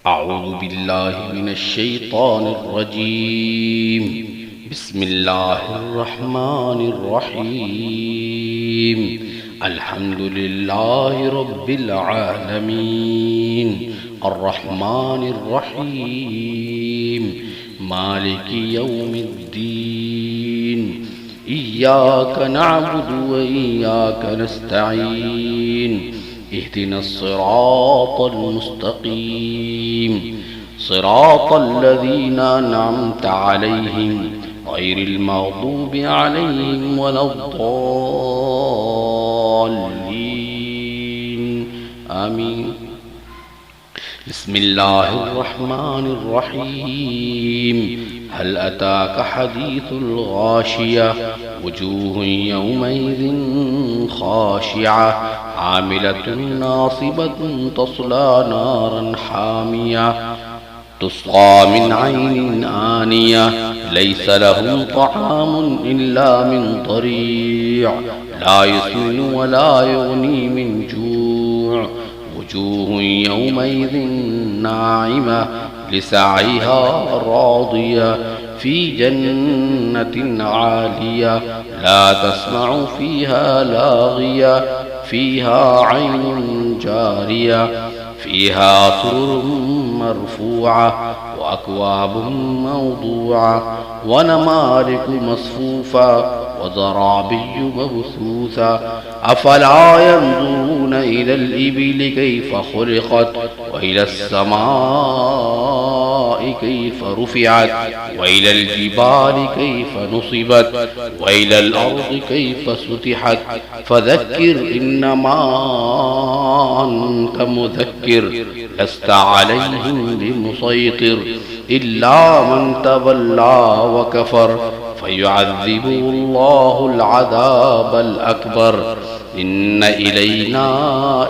أعوذ بالله من الشيطان الرجيم. بسم الله الرحمن الرحيم. الحمد لله رب العالمين الرحمن الرحيم مالك يوم الدين. إياك نعبد وإياك نستعين. اهدنا الصراط المستقيم صراط الذين أنعمت عليهم غير المغضوب عليهم ولا الضالين آمين. بسم الله الرحمن الرحيم. هل أتاك حديث الغاشية؟ وجوه يومئذ خاشعة عاملة ناصبة تصلى نارا حامية تسقى من عين آنية ليس لهم طعام إلا من ضريع لا يسمن ولا يغني من جوع. وجوه يومئذ ناعمة لسعيها راضية في جنة عالية لا تسمع فيها لاغية فيها عين جارية فيها سرر مرفوعة وأكواب موضوعة ونمارق مصفوفة وزرابي مبثوثة. أفلا ينظرون إلى الإبل كيف خلقت وإلى السماء كيف رفعت وإلى الجبال كيف نصبت وإلى الأرض كيف سطحت. فذكر إنما أنت مذكر لست عليهم بمسيطر إلا من تولى وكفر فيعذبه الله العذاب الأكبر. إن إلينا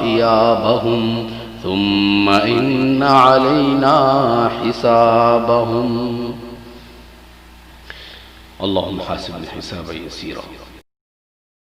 إيابهم ثم إن علينا حسابهم. اللهم حاسبنا حسابا يسيرا.